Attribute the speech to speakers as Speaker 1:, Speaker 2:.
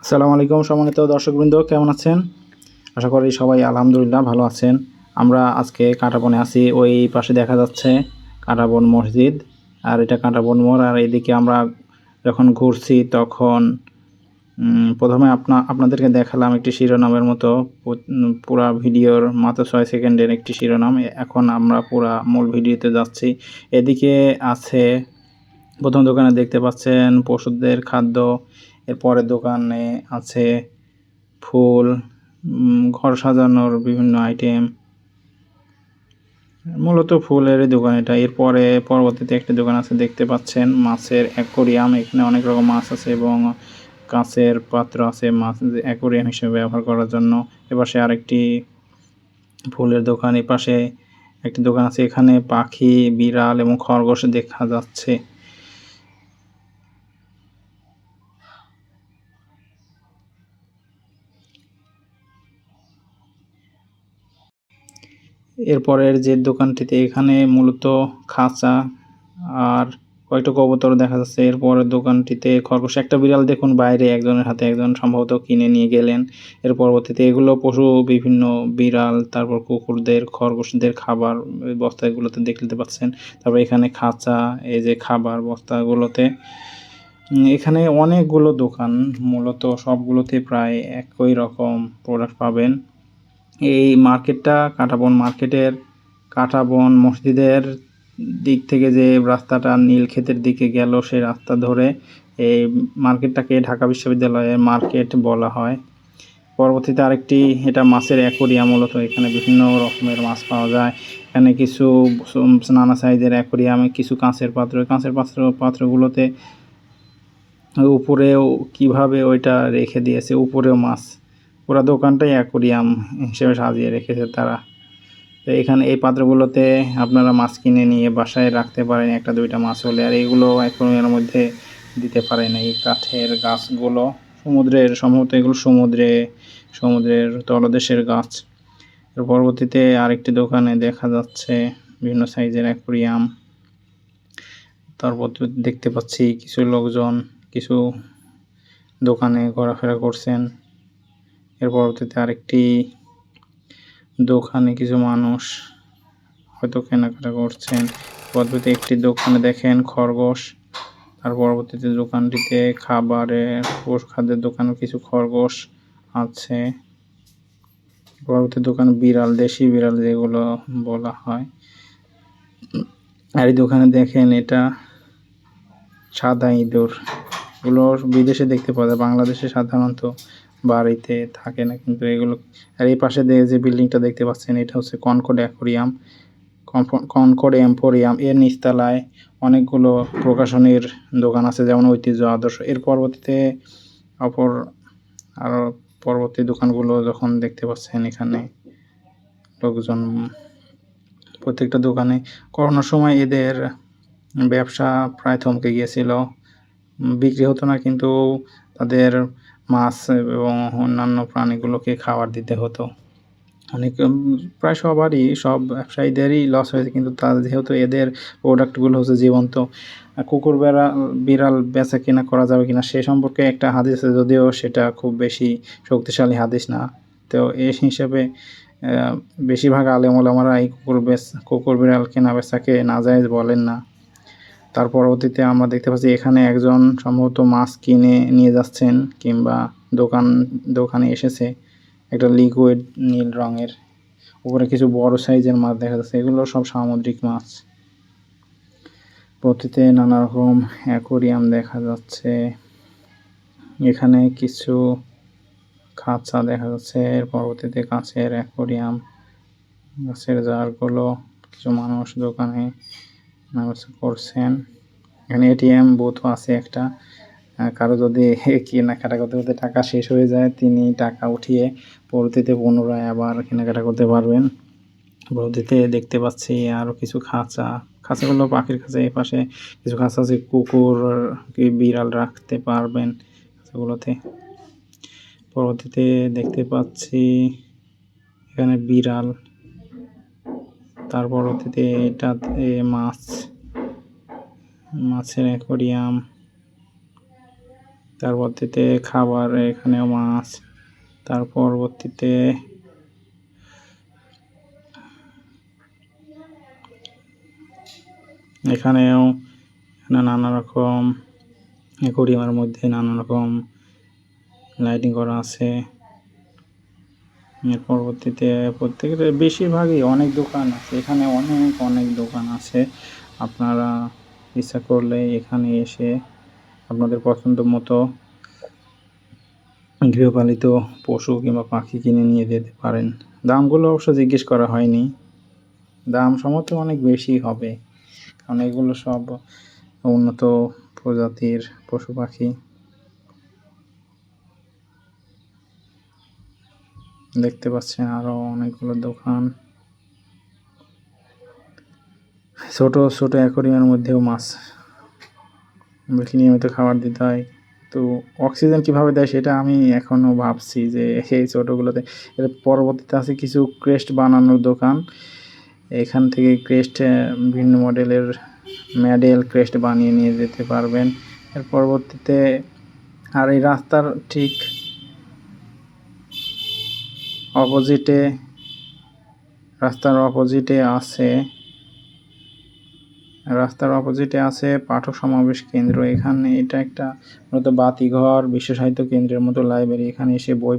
Speaker 1: আসসালামু আলাইকুম সম্মানিত দর্শকবৃন্দ, কেমন আছেন? আশা করি সবাই আলহামদুলিল্লাহ ভালো আছেন। আমরা আজকে কাঁটাবনে আছি। ওই পাশে দেখা যাচ্ছে কাঁটাবন মসজিদ, আর এটা কাঁটাবন মোড়। আর এদিকে আমরা যখন ঘুরছি তখন প্রথমে আপনাদেরকে দেখালাম একটি শিরোনামের মতো। পুরা ভিডিওর মাত্র 6 সেকেন্ডের একটি শিরোনাম। এখন আমরা পুরা মূল ভিডিওতে যাচ্ছি। এদিকে আছে প্রথম দোকানে দেখতে পাচ্ছেন পশুদের খাদ্য। এরপরের দোকানে আছে ফুল, ঘর সাজানোর বিভিন্ন আইটেম, মূলত ফুলেরই দোকান এটা। এরপরে পরবর্তীতে একটি দোকান আছে, দেখতে পাচ্ছেন মাছের অ্যাকোরিয়াম। এখানে অনেক রকম মাছ আছে এবং কাঁচের পাত্র আছে মাছ অ্যাকোরিয়াম হিসেবে ব্যবহার করার জন্য। এপাশে আরেকটি ফুলের দোকান, এপাশে একটি দোকান আছে। এখানে পাখি, বিড়াল এবং খরগোশ দেখা যাচ্ছে। এরপরের যে দোকানটিতে এখানে মূলত খাঁচা আর কয়েকটা কবুতর দেখা যাচ্ছে। এরপরের দোকানটিতে খরগোশ, একটা বিড়াল দেখুন বাইরে একজনের হাতে, একজন সম্ভবত কিনে নিয়ে গেলেন। এর পরবর্তীতে এগুলো পশু, বিভিন্ন বিড়াল, তারপর কুকুরদের, খরগোশদের খাবার বস্তাগুলোতে দেখতে পাচ্ছেন। তারপর এখানে খাঁচা, এই যে খাবার বস্তাগুলোতে। এখানে অনেকগুলো দোকান, মূলত সবগুলোতে প্রায় একই রকম প্রোডাক্ট পাবেন। এই মার্কেটটা কাঁটাবন মার্কেটের কাঁটাবন মসজিদের দিক থেকে যে রাস্তাটা নীলক্ষেতের দিকে গেল, সেই রাস্তা ধরে এই মার্কেটটাকে ঢাকা বিশ্ববিদ্যালয়ের মার্কেট বলা হয়। পরবর্তীতে আরেকটি, এটা মাছের অ্যাকোরিয়াম। মূলত এখানে বিভিন্ন রকমের মাছ পাওয়া যায়। এখানে কিছু নানা সাইজের অ্যাকোরিয়ামে কিছু কাঁচের পাত্রগুলোতে উপরেও কিভাবে ওইটা রেখে দিয়েছে, উপরেও মাছ। পুরো দোকানটাই অ্যাকোরিয়াম হিসেবে সাজিয়ে রেখেছে তারা। তো এখানে এই পাত্রগুলোতে আপনারা মাছ কিনে নিয়ে বাসায় রাখতে পারেন, একটা দুইটা মাছ হলে। আর এইগুলো অ্যাকোরিয়ামের মধ্যে দিতে পারেন। এই কাঠের গাছগুলো সমুদ্রের, সম্ভবত এগুলো সমুদ্রের তলদেশের গাছ। এর পরবর্তীতে আরেকটি দোকানে দেখা যাচ্ছে বিভিন্ন সাইজের অ্যাকোরিয়াম। তারপর দেখতে পাচ্ছি কিছু লোকজন কিছু দোকানে ঘোরাফেরা করছেন। এর পরবর্তীতে আরেকটি দোকানে কিছু মানুষ হয়তো কেনাকাটা করছেন। পরবর্তীতে একটি দোকানে দেখেন খরগোশ। তার পরবর্তীতে দোকানটিতে খাদ্যের দোকানে কিছু খরগোশ আছে। পরবর্তী দোকান বিড়াল, দেশি বিড়াল যেগুলো বলা হয়। আর এই দোকানে দেখেন এটা সাদা ইঁদুর। এগুলো বিদেশে দেখতে পাওয়া যায়, বাংলাদেশে সাধারণত বাড়িতে থাকে না কিন্তু এগুলো। আর এই পাশে যে বিল্ডিংটা দেখতে পাচ্ছেন, এটা হচ্ছে কনকর্ড অ্যাকোরিয়াম, কনকর্ড এম্পোরিয়াম। এর নিচতলায় অনেকগুলো প্রকাশনীর দোকান আছে, যেমন ঐতিহ্য, আদর্শ। এর পরবর্তীতে আরও পরবর্তী দোকানগুলো যখন দেখতে পাচ্ছেন, এখানে লোকজন প্রত্যেকটা দোকানে। করোনার সময় এদের ব্যবসা প্রায় থমকে গিয়েছিল, বিক্রি হতো না, কিন্তু তাদের মাছ এবং অন্যান্য প্রাণীগুলোকে খাবার দিতে হতো। অনেক প্রায় সব ব্যবসায়ীদেরই লস হয়েছে, কিন্তু যেহেতু এদের প্রোডাক্টগুলো হচ্ছে জীবন্ত। কুকুর বিড়াল বেচা কেনা করা যাবে কিনা সে সম্পর্কে একটা হাদিস আছে, যদিও সেটা খুব বেশি শক্তিশালী হাদিস না। তো এই হিসেবে বেশিরভাগ আলেম ওলামারা এই কুকুর বিড়াল কেনা বেচাকে নাজায়েজ বলেন না। তার পরবর্তীতে আমরা দেখতে পাচ্ছি এখানে একজন সম্ভবত মাছ কিনে নিয়ে যাচ্ছেন, কিংবা দোকানে এসেছে। একটা লিকুইড নীল রঙের, উপরে কিছু বড় সাইজের মাছ দেখা যাচ্ছে। এগুলো সব সামুদ্রিক মাছ। প্রতিতে নানা রকম অ্যাকোরিয়াম দেখা যাচ্ছে। এখানে কিছু খাঁচা দেখা যাচ্ছে। এর পরবর্তীতে কাঁচের অ্যাকোরিয়াম, গাছের জারগুলো। কিছু মানুষ দোকানে নামাজ করছেন। এখানে এটিএম বুথও আছে একটা। কারো যদি কেনাকাটা করতে করতে টাকা শেষ হয়ে যায়, তিনি টাকা উঠিয়ে পরবর্তীতে পুনরায় আবার কেনাকাটা করতে পারবেন। পরবর্তীতে দেখতে পাচ্ছি আরও কিছু খাঁচাগুলো পাখির খাঁচা। এই পাশে কিছু খাঁচা আছে, কুকুর কি বিড়াল রাখতে পারবেন খাঁচাগুলোতে। পরবর্তীতে দেখতে পাচ্ছি এখানে বিড়াল। তার পরবর্তীতে এটাতে মাছের অ্যাকোরিয়াম। তার পরবর্তীতে খাবার, এখানেও মাছ। তার পরবর্তীতে এখানেও নানা রকম অ্যাকোয়ারিয়ামের মধ্যে নানা রকম লাইটিং করা আছে। এর পরবর্তীতে প্রত্যেকের বেশিরভাগই অনেক দোকান আছে, এখানে অনেক দোকান আছে। আপনারা ইচ্ছা করলে এখানে এসে আপনাদের পছন্দ মতো গৃহপালিত পশু কিংবা পাখি কিনে নিয়ে যেতে পারেন। দামগুলো অবশ্য জিজ্ঞেস করা হয়নি, দাম সম্ভবত অনেক বেশি হবে, কারণ এগুলো সব উন্নত প্রজাতির পশু পাখি। দেখতে পাচ্ছেন আরো অনেকগুলো দোকান। ছোট ছোট অ্যাকোয়ারিয়ামের মধ্যেও মাছ নিয়মিত খাবার দিতে হয়। তো অক্সিজেন কিভাবে দেয় সেটা আমি এখনো ভাবছি যে এই ছোটোগুলোতে। এর পরবর্তীতে আছে কিছু ক্রেস্ট বানানোর দোকান। এখান থেকে ক্রেস্ট ভিন্ন মডেলের মেডেল ক্রেস্ট বানিয়ে নিয়ে যেতে পারবেন। এর পরবর্তীতে আর এই রাস্তার ঠিক রাস্তার অপোজিটে আছে পাঠক সমাবেশ কেন্দ্র। এখানে এটা একটা মূলত বাতিঘর, বিশ্ব সাহিত্য কেন্দ্রের মতো লাইব্রেরি। এখানে এসে বই